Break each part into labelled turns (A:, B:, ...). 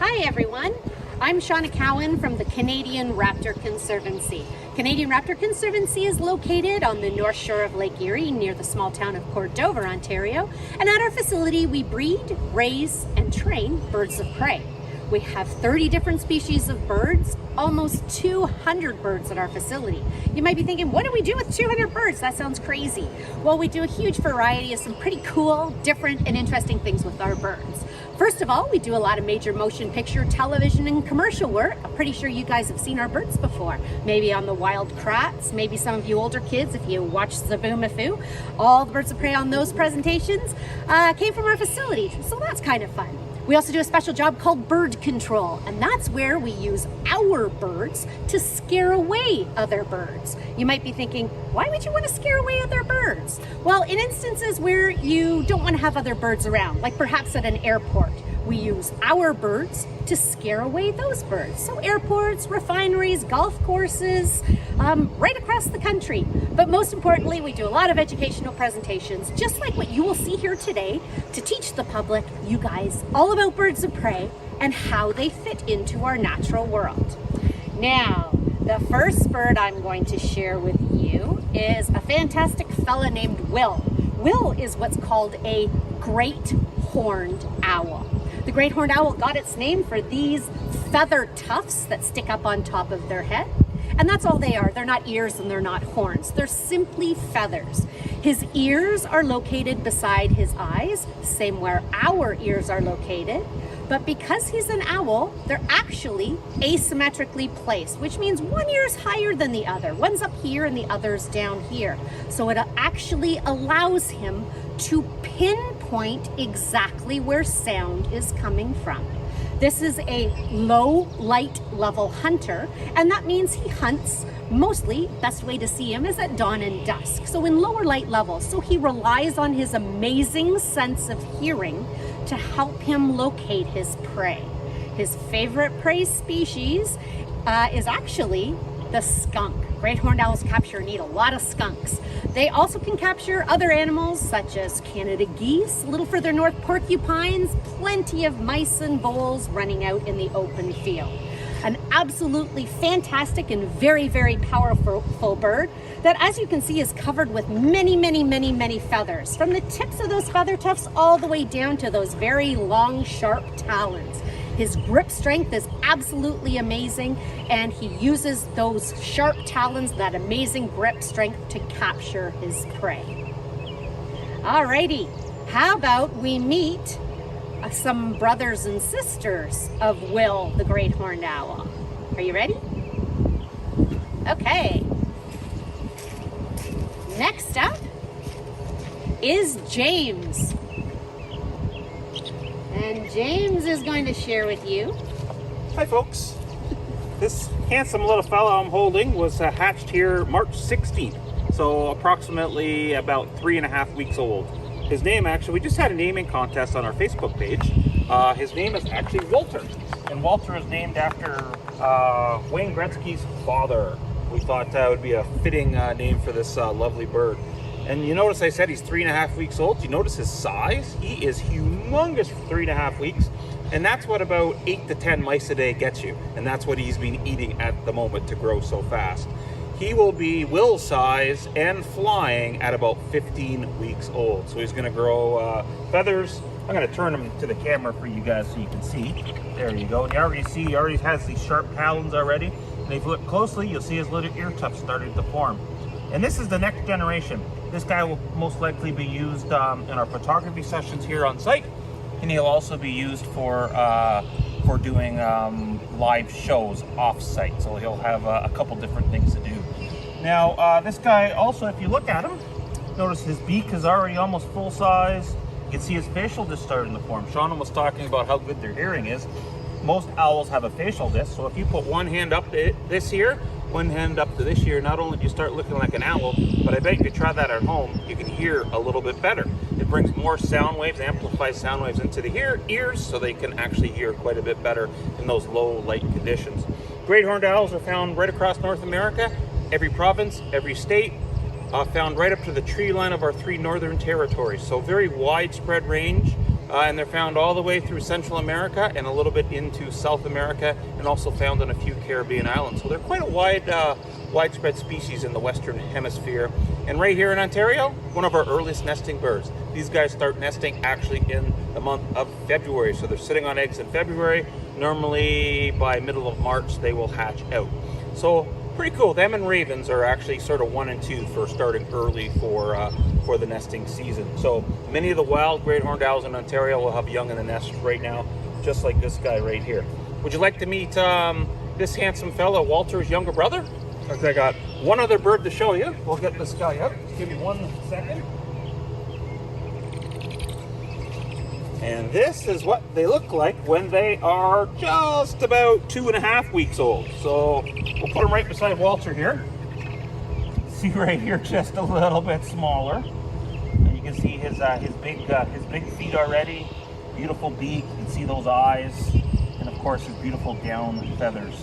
A: Hi everyone, I'm Shauna Cowan from the Canadian Raptor Conservancy. Canadian Raptor Conservancy is located on the north shore of Lake Erie near the small town of Cordover, Ontario. And at our facility we breed, raise, and train birds of prey. We have 30 different species of birds, almost 200 birds at our facility. You might be thinking, what do we do with 200 birds? That sounds crazy. Well, we do a huge variety of some pretty cool, different, and interesting things with our birds. First of all, we do a lot of major motion picture, television, and commercial work. I'm pretty sure you guys have seen our birds before. Maybe on the Wild Kratts, maybe some of you older kids, if you watch Zaboomafoo. All the birds of prey on those presentations came from our facility, so that's kind of fun. We also do a special job called bird control, and that's where we use our birds to scare away other birds. You might be thinking, why would you want to scare away other birds? Well, in instances where you don't want to have other birds around, like perhaps at an airport, we use our birds to scare away those birds. So airports, refineries, golf courses, right across the country. But most importantly, we do a lot of educational presentations, just like what you will see here today, to teach the public, you guys, all about birds of prey and how they fit into our natural world. Now, the first bird I'm going to share with you is a fantastic fella named Will. Will is what's called a great horned owl. The great horned owl got its name for these feather tufts that stick up on top of their head. And that's all they are. They're not ears and they're not horns. They're simply feathers. His ears are located beside his eyes, same where our ears are located. But because he's an owl, they're actually asymmetrically placed, which means one ear is higher than the other. One's up here and the other's down here. So it actually allows him to pinpoint exactly where sound is coming from. This is a low light level hunter, and that means he hunts mostly, best way to see him is at dawn and dusk, so in lower light levels. So he relies on his amazing sense of hearing to help him locate his prey. His favorite prey species is actually the skunk. Great horned owls capture and eat a lot of skunks. They also can capture other animals such as Canada geese, a little further north porcupines, plenty of mice and voles running out in the open field. An absolutely fantastic and very, very powerful bird that, as you can see, is covered with many, many, many, many feathers, from the tips of those feather tufts all the way down to those very long, sharp talons. His grip strength is absolutely amazing, and he uses those sharp talons, that amazing grip strength, to capture his prey. Alrighty, how about we meet some brothers and sisters of Will, the great horned owl. Are you ready? Okay. Next up is James. And James is going to share with you.
B: Hi folks. This handsome little fella I'm holding was hatched here March 16th. So approximately about 3.5 weeks old. His name, actually, we just had a naming contest on our Facebook page. His name is actually Walter. And Walter is named after Wayne Gretzky's father. We thought that would be a fitting name for this lovely bird. And you notice I said he's 3.5 weeks old. You notice his size? He is humongous for 3.5 weeks. And that's what about 8 to 10 mice a day gets you. And that's what he's been eating at the moment to grow so fast. He will be Will's size and flying at about 15 weeks old. So he's going to grow feathers. I'm going to turn him to the camera for you guys so you can see. There you go. And you already see he already has these sharp talons already. And if you look closely, you'll see his little ear tufts starting to form. And this is the next generation. This guy will most likely be used in our photography sessions here on site. And he'll also be used for doing live shows off-site. So he'll have a couple different things to do. Now, this guy also, if you look at him, notice his beak is already almost full size. You can see his facial disc starting to form. Shauna was talking about how good their hearing is. Most owls have a facial disc, so if you put one hand up to this here, one hand up to this here, not only do you start looking like an owl, but I bet you could try that at home, you can hear a little bit better. It brings more sound waves, amplifies sound waves into the ears, so they can actually hear quite a bit better in those low light conditions. Great horned owls are found right across North America, every province, every state, found right up to the tree line of our 3 northern territories. So very widespread range. and they're found all the way through Central America and a little bit into South America, and also found on a few Caribbean islands. So they're quite a widespread species in the Western Hemisphere. And right here in Ontario, one of our earliest nesting birds. These guys start nesting actually in the month of February. So they're sitting on eggs in February. Normally by middle of March, they will hatch out. So pretty cool. Them and ravens are actually sort of 1 and 2 for starting early for the nesting season. So many of the wild great horned owls in Ontario will have young in the nest right now, just like this guy right here. Would you like to meet this handsome fella, Walter's younger brother? Because I got one other bird to show you. We'll get this guy up. Give me 1 second. And this is what they look like when they are just about 2.5 weeks old. So we'll put them right beside Walter here. See right here, just a little bit smaller. And you can see his big feet already. Beautiful beak. You can see those eyes, and of course his beautiful down feathers.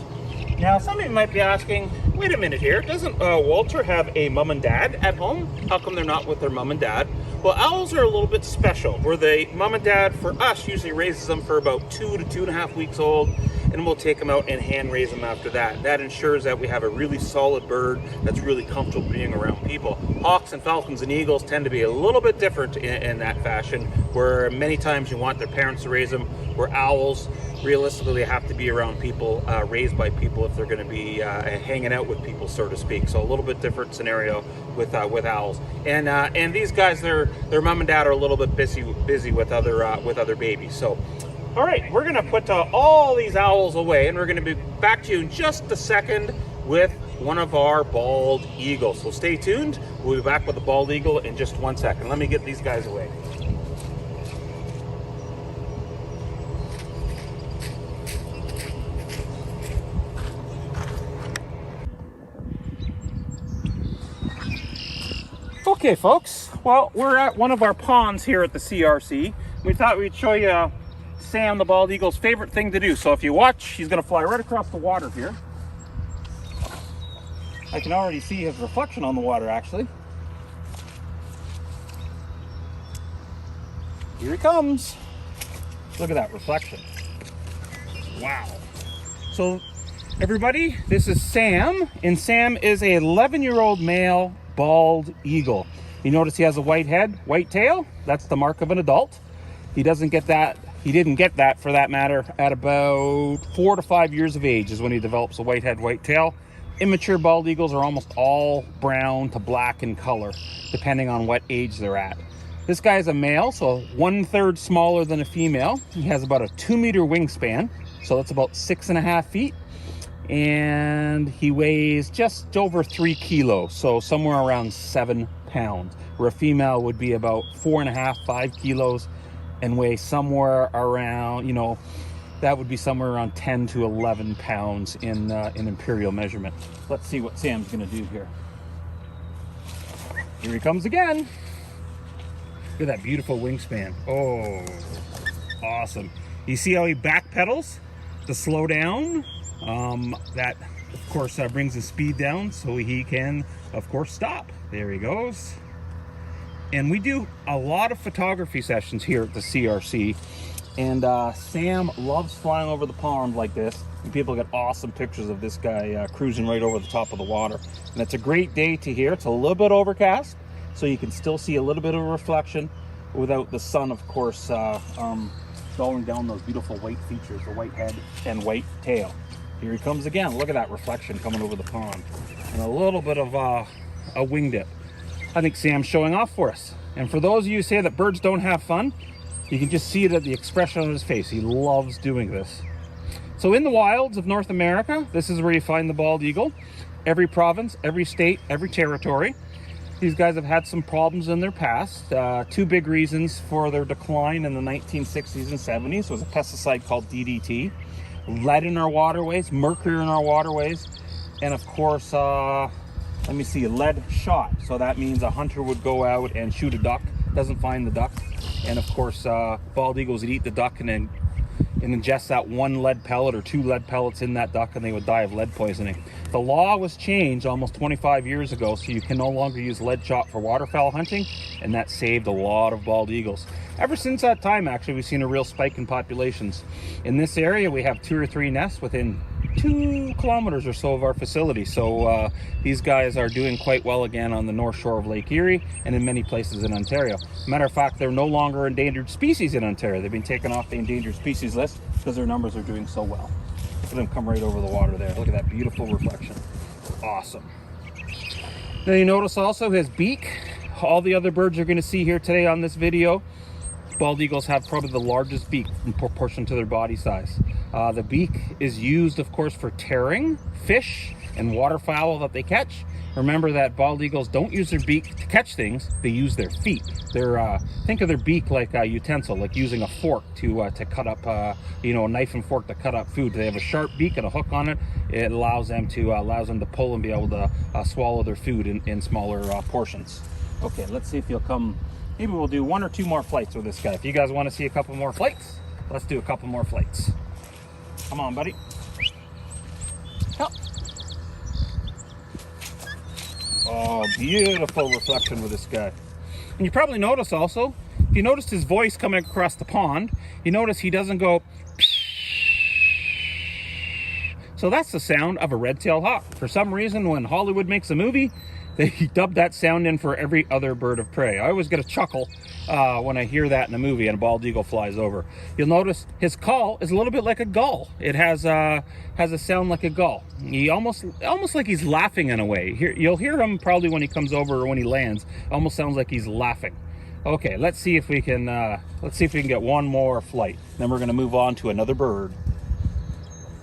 B: Now, some of you might be asking, wait a minute here, doesn't Walter have a mom and dad at home? How come they're not with their mom and dad? Well, owls are a little bit special, where the mom and dad, for us, usually raises them for about 2 to 2.5 weeks old, and we'll take them out and hand raise them after that. That ensures that we have a really solid bird that's really comfortable being around people. Hawks and falcons and eagles tend to be a little bit different in that fashion, where many times you want their parents to raise them, where owls realistically have to be around people, raised by people if they're going to be hanging out with people, so to speak. So a little bit different scenario with owls. And these guys, their mom and dad are a little bit busy with other babies. So, all right, we're going to put all these owls away, and we're going to be back to you in just a second with one of our bald eagles. So stay tuned. We'll be back with the bald eagle in just 1 second. Let me get these guys away. Okay, folks, well, we're at one of our ponds here at the CRC. We thought we'd show you Sam the bald eagle's favorite thing to do. So if you watch, he's going to fly right across the water here. I can already see his reflection on the water, actually. Here he comes. Look at that reflection. Wow. So everybody, this is Sam, and Sam is a 11-year-old male bald eagle. You notice he has a white head, white tail. That's the mark of an adult. He didn't get that, for that matter, at about 4 to 5 years of age is when he develops a white head, white tail. Immature bald eagles are almost all brown to black in color, depending on what age they're at. This guy is a male, so 1/3 smaller than a female. He has about a 2-meter wingspan, so that's about 6.5 feet. And he weighs just over 3 kilos, so somewhere around 7 pounds, where a female would be about 4.5, 5 kilos, and weigh somewhere around, that would be somewhere around 10 to 11 pounds in imperial measurement. Let's see what Sam's gonna do here. Here he comes again. Look at that beautiful wingspan. Oh, awesome. You see how he backpedals to slow down? That, of course, brings his speed down so he can, of course, stop. There he goes. And we do a lot of photography sessions here at the CRC. And Sam loves flying over the pond like this. And people get awesome pictures of this guy cruising right over the top of the water. And it's a great day to here. It's a little bit overcast, so you can still see a little bit of reflection without the sun, of course, going down those beautiful white features, the white head and white tail. Here he comes again. Look at that reflection coming over the pond. And a little bit of a wing dip. I think Sam's showing off for us. And for those of you who say that birds don't have fun, you can just see it at the expression on his face. He loves doing this. So in the wilds of North America, this is where you find the bald eagle. Every province, every state, every territory. These guys have had some problems in their past. 2 big reasons for their decline in the 1960s and 70s was a pesticide called DDT. Lead in our waterways, mercury in our waterways, and of course, let me see, lead shot. So that means a hunter would go out and shoot a duck, doesn't find the duck, and of course, bald eagles would eat the duck and then and ingest that one lead pellet or 2 lead pellets in that duck, and they would die of lead poisoning. The law was changed almost 25 years ago, so you can no longer use lead shot for waterfowl hunting, and that saved a lot of bald eagles. Ever since that time, actually, we've seen a real spike in populations. In this area, we have 2 or 3 nests within 2 kilometers or so of our facility. So these guys are doing quite well again on the north shore of Lake Erie and in many places in Ontario. Matter of fact, they're no longer endangered species in Ontario. They've been taken off the endangered species list because their numbers are doing so well. Look at them come right over the water there. Look at that beautiful reflection. Awesome. Now you notice also his beak. All the other birds you're going to see here today on this video, bald eagles have probably the largest beak in proportion to their body size. The beak is used, of course, for tearing fish and waterfowl that they catch. Remember that bald eagles don't use their beak to catch things, they use their feet. Think of their beak like a utensil, like using a fork to cut up, a knife and fork to cut up food. They have a sharp beak and a hook on it. It allows them to pull and be able to swallow their food in smaller portions. Okay, let's see if he'll come. Maybe we'll do 1 or 2 more flights with this guy. If you guys want to see a couple more flights, let's do a couple more flights. Come on, buddy. Help. Oh, beautiful reflection with this guy. And you probably notice also, if you noticed his voice coming across the pond, you notice he doesn't go. So that's the sound of a red-tailed hawk. For some reason, when Hollywood makes a movie, they dub that sound in for every other bird of prey. I always get a chuckle when I hear that in a movie and a bald eagle flies over. You'll notice his call is a little bit like a gull. It has a sound like a gull. He almost like he's laughing in a way. You'll hear him probably when he comes over or when he lands. Almost sounds like he's laughing. Okay, let's see if we can get 1 more flight. Then we're going to move on to another bird.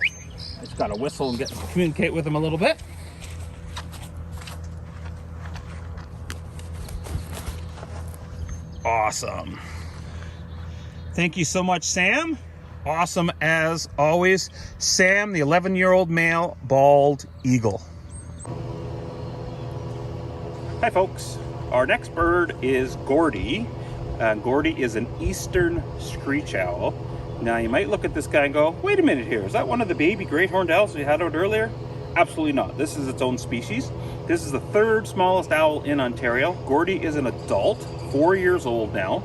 B: I just got to whistle and communicate with him a little bit. Awesome. Thank you so much, Sam. Awesome as always. Sam, the 11-year-old male bald eagle. Hi, folks. Our next bird is Gordy. Gordy is an eastern screech owl. Now, you might look at this guy and go, wait a minute here. Is that one of the baby great horned owls we had out earlier? Absolutely not. This is its own species. This is the 3rd smallest owl in Ontario. Gordy is an adult, 4 years old now.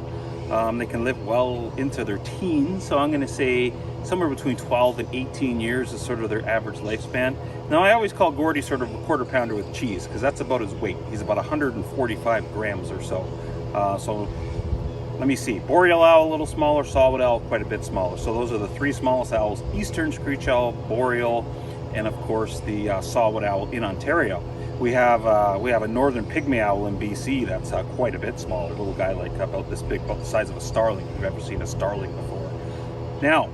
B: They can live well into their teens, so I'm going to say somewhere between 12 and 18 years is sort of their average lifespan. Now, I always call Gordy sort of a quarter pounder with cheese because that's about his weight. He's about 145 grams or so. So let me see. Boreal owl a little smaller, saw-whet owl quite a bit smaller. So those are the 3 smallest owls: eastern screech owl, boreal, and of course the saw-whet owl in Ontario. We have a northern pygmy owl in BC that's quite a bit smaller, a little guy like about this big, about the size of a starling, if you've ever seen a starling before. Now,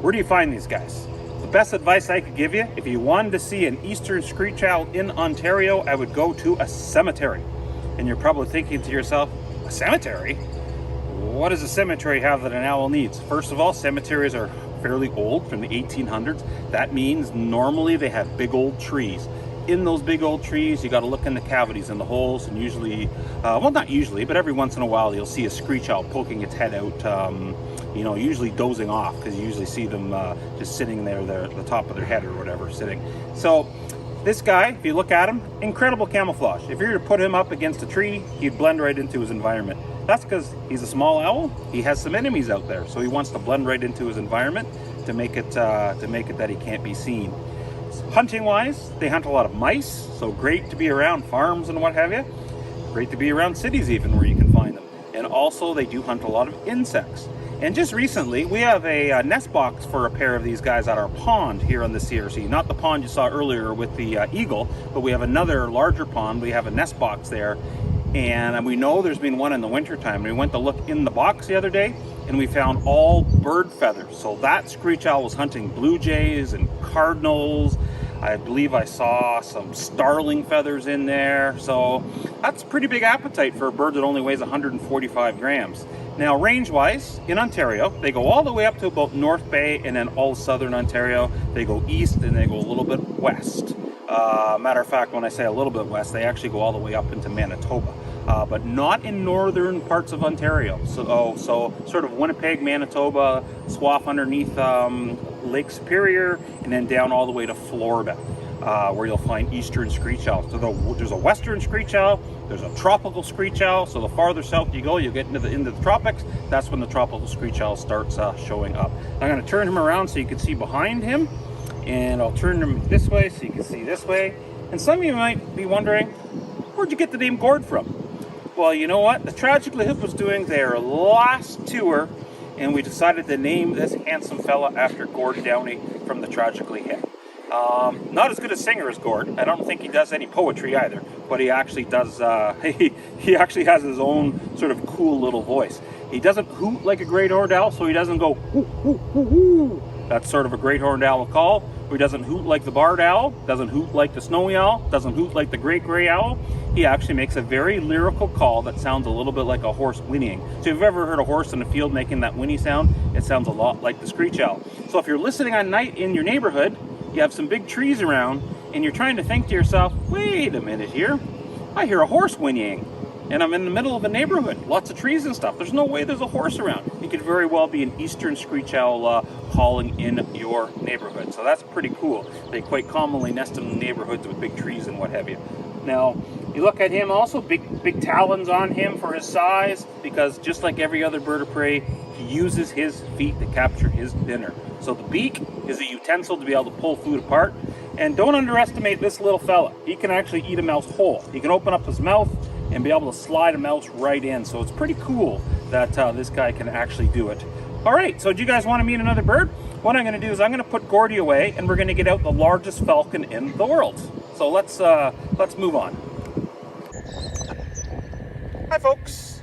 B: where do you find these guys? The best advice I could give you, if you wanted to see an eastern screech owl in Ontario, I would go to a cemetery. And you're probably thinking to yourself, a cemetery? What does a cemetery have that an owl needs? First of all, cemeteries are fairly old, from the 1800s. That means normally they have big old trees. In those big old trees, you got to look in the cavities and the holes, and usually, well, not usually, but every once in a while you'll see a screech owl poking its head out, usually dozing off, because you usually see them just sitting there, the top of their head or whatever, sitting. So this guy, if you look at him, incredible camouflage. If you were to put him up against a tree, he'd blend right into his environment. That's because he's a small owl. He has some enemies out there, so he wants to blend right into his environment to make it that he can't be seen. Hunting wise, they hunt a lot of mice, so great to be around farms and what have you. Great to be around cities even, where you can find them. And also they do hunt a lot of insects. And just recently, we have a nest box for a pair of these guys at our pond here on the CRC. Not the pond you saw earlier with the eagle, but we have another larger pond. We have a nest box there. And we know there's been one in the wintertime. We went to look in the box the other day, and we found all bird feathers. So that screech owl was hunting blue jays and cardinals. I believe I saw some starling feathers in there. So that's a pretty big appetite for a bird that only weighs 145 grams. Now, range-wise, in Ontario, they go all the way up to about North Bay and then all southern Ontario. They go east and they go a little bit west. Matter of fact, when I say a little bit west, they actually go all the way up into Manitoba, but not in northern parts of Ontario. So sort of Winnipeg, Manitoba, swath underneath Lake Superior, and then down all the way to Florida, where you'll find eastern screech owls. So there's a western screech owl, there's a tropical screech owl. So the farther south you go, you get into the tropics. That's when the tropical screech owl starts showing up. I'm going to turn him around so you can see behind him. And I'll turn them this way so you can see this way. And some of you might be wondering, where'd you get the name Gord from? Well, you know what? The Tragically Hip was doing their last tour, and we decided to name this handsome fella after Gord Downie from the Tragically Hip. Not as good a singer as Gord. I don't think he does any poetry either, but he actually does, he actually has his own sort of cool little voice. He doesn't hoot like a great horned owl, so he doesn't go hoo, hoo, hoo, hoo. That's sort of a great horned owl call. He doesn't hoot like the barred owl, doesn't hoot like the snowy owl, doesn't hoot like the great gray owl. He actually makes a very lyrical call that sounds a little bit like a horse whinnying. So if you've ever heard a horse in the field making that whinny sound, it sounds a lot like the screech owl. So if you're listening at night in your neighborhood, you have some big trees around, and you're trying to think to yourself, wait a minute here, I hear a horse whinnying. And I'm in the middle of a neighborhood, lots of trees and stuff. There's no way there's a horse around. It could very well be an eastern screech owl calling in your neighborhood. So that's pretty cool. They quite commonly nest in neighborhoods with big trees and what have you. Now, you look at him also, big talons on him for his size, because just like every other bird of prey, he uses his feet to capture his dinner. So the beak is a utensil to be able to pull food apart. And don't underestimate this little fella. He can actually eat a mouse whole. He can open up his mouth and be able to slide a mouse right in. So it's pretty cool that this guy can actually do it. All right, so do you guys want to meet another bird? What I'm going to do is I'm going to put Gordy away, and we're going to get out the largest falcon in the world. So let's move on. Hi folks,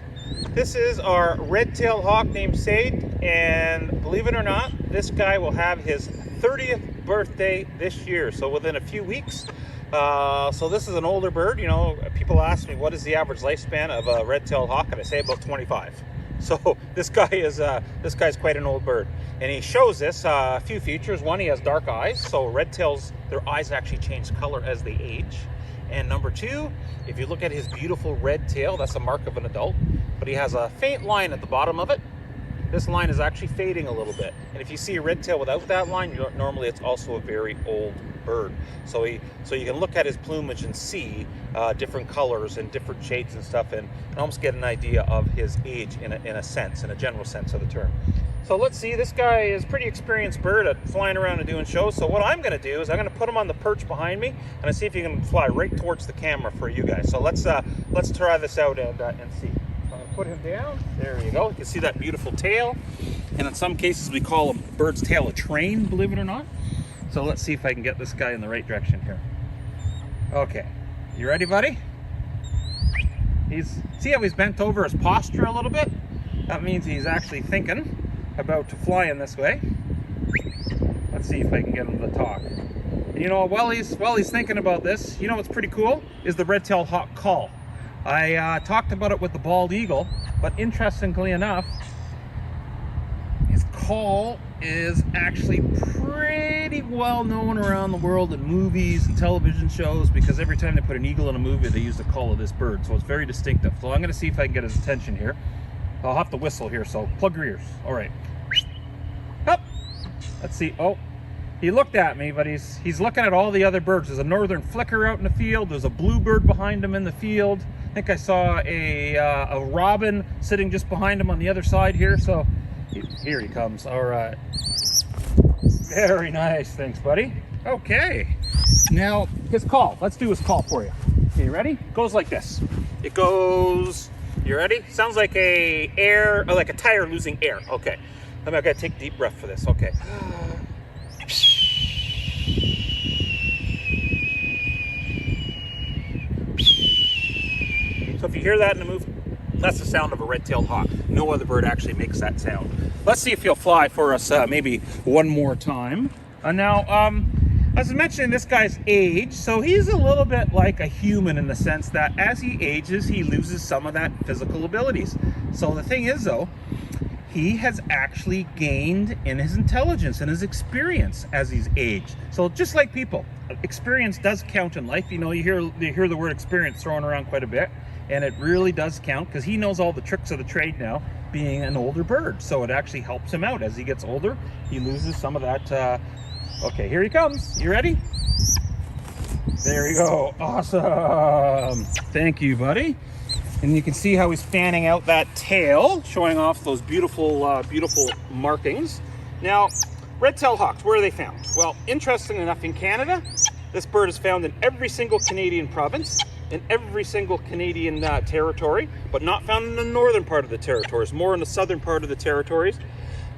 B: this is our red-tailed hawk named Sade, and believe it or not, this guy will have his 30th birthday this year, so within a few weeks. So this is an older bird. You know, people ask me what is the average lifespan of a red-tailed hawk, and I say about 25. So this guy's quite an old bird, and he shows this a few features. One, he has dark eyes, so red-tails, their eyes actually change color as they age. And number two, if you look at his beautiful red tail, that's a mark of an adult, but he has a faint line at the bottom of it. This line is actually fading a little bit, and if you see a red tail without that line, normally it's also a very old bird. So you can look at his plumage and see different colors and different shades and stuff, and almost get an idea of his age in a general sense of the term. So let's see, this guy is a pretty experienced bird at flying around and doing shows. So what I'm going to do is I'm going to put him on the perch behind me, and I see if he can fly right towards the camera for you guys. So let's try this out and see. So I'm going to put him down. There you go. You can see that beautiful tail, and in some cases we call a bird's tail a train, believe it or not. So let's see if I can get this guy in the right direction here. Okay, you ready, buddy? See how he's bent over his posture a little bit? That means he's actually thinking about flying this way. Let's see if I can get him to talk. And you know, while he's thinking about this, you know what's pretty cool is the red-tailed hawk call. I talked about it with the bald eagle, but interestingly enough, his call is actually pretty well known around the world in movies and television shows, because every time they put an eagle in a movie, they use the call of this bird. So it's very distinctive. So I'm going to see if I can get his attention here. I'll have to whistle here, so plug your ears. All right. Up. Let's see. Oh, he looked at me, but he's looking at all the other birds. There's a northern flicker out in the field. There's a bluebird behind him in the field. I think I saw a robin sitting just behind him on the other side here. So here he comes. All right. Very nice. Thanks, buddy. Okay. Now his call. Let's do his call for you. Okay, you ready? It goes like this. It goes. You ready? Sounds like like a tire losing air. Okay. I gotta take a deep breath for this. Okay. So if you hear that in the movie, that's the sound of a red-tailed hawk. No other bird actually makes that sound. Let's see if he'll fly for us maybe one more time. Now, as I mentioned, this guy's age, so he's a little bit like a human in the sense that as he ages, he loses some of that physical abilities. So the thing is, though, he has actually gained in his intelligence and his experience as he's aged. So just like people, experience does count in life. You know, you hear the word experience thrown around quite a bit, and it really does count because he knows all the tricks of the trade now, being an older bird. So it actually helps him out as he gets older. He loses some of that. Okay, here he comes. You ready? There we go. Awesome. Thank you, buddy. And you can see how he's fanning out that tail, showing off those beautiful, beautiful markings. Now, red-tailed hawks, where are they found? Well, interesting enough, in Canada, this bird is found in every single Canadian province, in every single Canadian territory, but not found in the northern part of the territories, more in the southern part of the territories.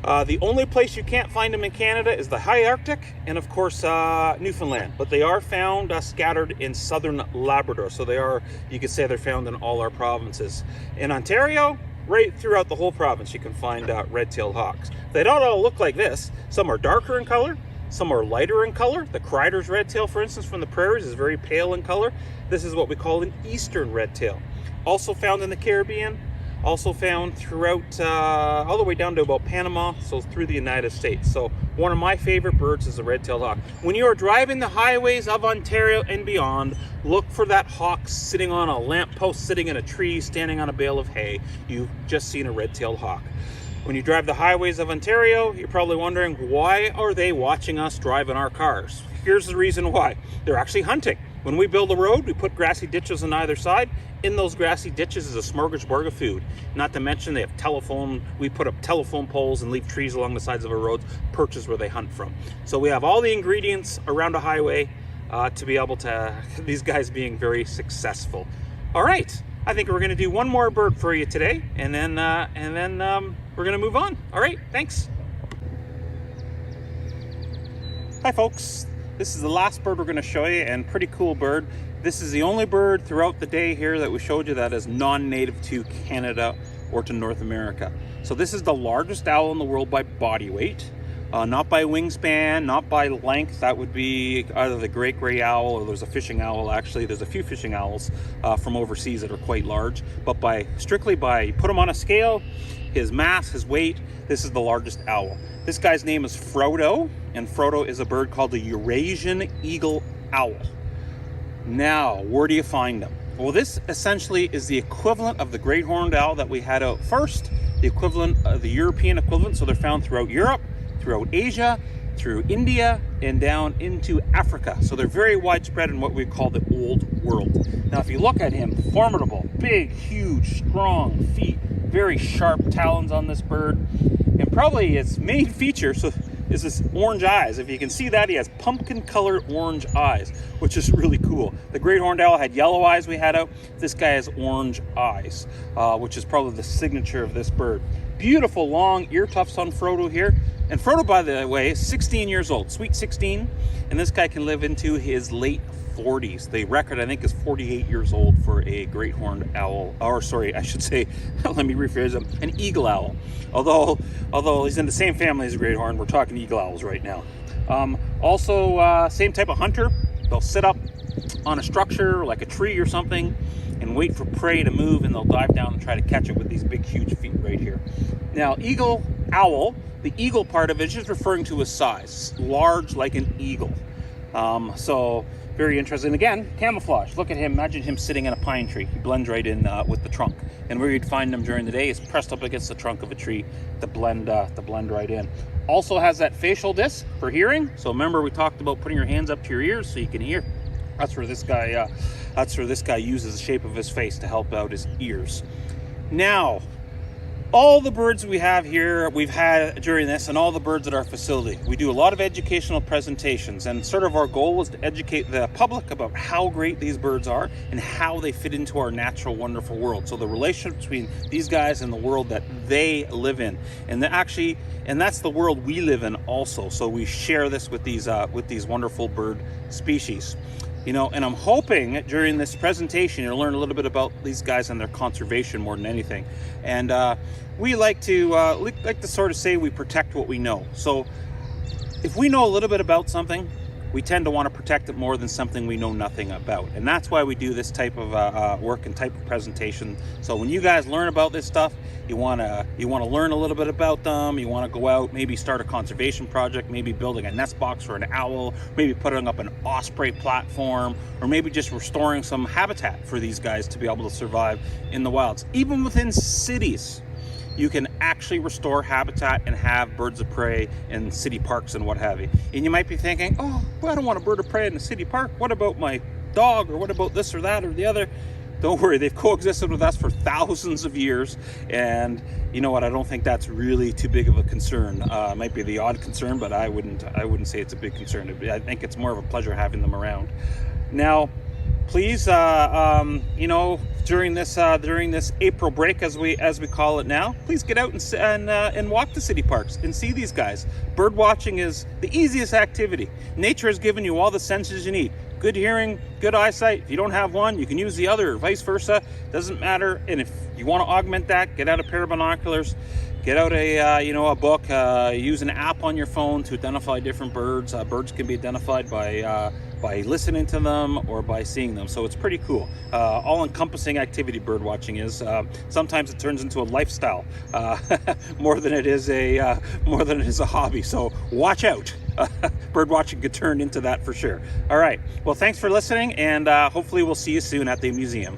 B: The only place you can't find them in Canada is the high Arctic and, of course, Newfoundland. But they are found scattered in southern Labrador. So they are, you could say they're found in all our provinces. In Ontario, right throughout the whole province, you can find red-tailed hawks. They don't all look like this. Some are darker in color. Some are lighter in color. The Crider's redtail, for instance, from the prairies is very pale in color. This is what we call an eastern redtail. Also found in the Caribbean. Also found throughout, all the way down to about Panama, so through the United States. So one of my favorite birds is the red-tailed hawk. When you are driving the highways of Ontario and beyond, look for that hawk sitting on a lamppost, sitting in a tree, standing on a bale of hay. You've just seen a red-tailed hawk. When you drive the highways of Ontario, you're probably wondering, why are they watching us drive in our cars? Here's the reason why. They're actually hunting. When we build a road, we put grassy ditches on either side. In those grassy ditches is a smorgasbord of food. Not to mention they have we put up telephone poles and leave trees along the sides of our roads, perches where they hunt from. So we have all the ingredients around a highway to be able to, these guys being very successful. All right, I think we're gonna do one more bird for you today, and then we're gonna move on. All right, thanks. Hi folks. This is the last bird we're going to show you, and pretty cool bird. This is the only bird throughout the day here that we showed you that is non-native to Canada or to North America. So this is the largest owl in the world by body weight, not by wingspan, not by length. That would be either the great gray owl, or there's a fishing owl. Actually, there's a few fishing owls from overseas that are quite large, but strictly by, you put them on a scale, his mass, his weight, this is the largest owl. This guy's name is Frodo, and Frodo is a bird called the Eurasian eagle owl. Now, where do you find them? Well, this essentially is the equivalent of the great horned owl that we had out first, the equivalent of the European equivalent. So they're found throughout Europe, throughout Asia, through India, and down into Africa. So they're very widespread in what we call the old world. Now, if you look at him, formidable, big, huge, strong feet, very sharp talons on this bird, and probably its main feature is his orange eyes. If you can see that, he has pumpkin colored orange eyes, which is really cool. The great horned owl had yellow eyes we had out. This guy has orange eyes, which is probably the signature of this bird. Beautiful long ear tufts on Frodo here. And Frodo, by the way, is 16 years old, sweet 16. And this guy can live into his late 40s. The record, I think, is 48 years old for a great horned owl, or sorry, I should say, let me rephrase him, an eagle owl. Although he's in the same family as a great horn, we're talking eagle owls right now. Also, same type of hunter. They'll sit up on a structure like a tree or something and wait for prey to move, and they'll dive down and try to catch it with these big, huge feet right here. Now, eagle owl, the eagle part of it is just referring to his size, large like an eagle. So very interesting. Again, camouflage. Look at him. Imagine him sitting in a pine tree. He blends right in with the trunk. And where you'd find him during the day is pressed up against the trunk of a tree to blend right in. Also has that facial disc for hearing. So remember, we talked about putting your hands up to your ears so you can hear. That's where this guy uses the shape of his face to help out his ears. Now, all the birds we have here, we've had during this, and all the birds at our facility. We do a lot of educational presentations, and sort of our goal is to educate the public about how great these birds are and how they fit into our natural, wonderful world. So the relationship between these guys and the world that they live in, and that's the world we live in also. So we share this with these wonderful bird species. You know, and I'm hoping during this presentation you'll learn a little bit about these guys and their conservation more than anything. And we like to sort of say we protect what we know. So if we know a little bit about something, we tend to want to protect it more than something we know nothing about. And that's why we do this type of work and type of presentation. So when you guys learn about this stuff, you want to learn a little bit about them. You want to go out, maybe start a conservation project, maybe building a nest box for an owl, maybe putting up an osprey platform, or maybe just restoring some habitat for these guys to be able to survive in the wilds. Even within cities, you can actually restore habitat and have birds of prey in city parks and what have you. And you might be thinking, oh, well, I don't want a bird of prey in a city park. What about my dog, or what about this or that or the other? Don't worry, they've coexisted with us for thousands of years, and you know what? I don't think that's really too big of a concern. It might be the odd concern, but I wouldn't say it's a big concern. I think it's more of a pleasure having them around. Now, please, you know, during this April break, as we call it now, please get out and walk the city parks and see these guys. Bird watching is the easiest activity. Nature has given you all the senses you need. Good hearing, good eyesight. If you don't have one, you can use the other, or vice versa. Doesn't matter. And if you want to augment that, get out a pair of binoculars, get out a book, use an app on your phone to identify different birds. Birds can be identified by listening to them or by seeing them. So it's pretty cool. All-encompassing activity bird watching is. Sometimes it turns into a lifestyle more than it is a hobby. So watch out. Bird watching could turn into that for sure. All right. Well, thanks for listening, and hopefully we'll see you soon at the museum.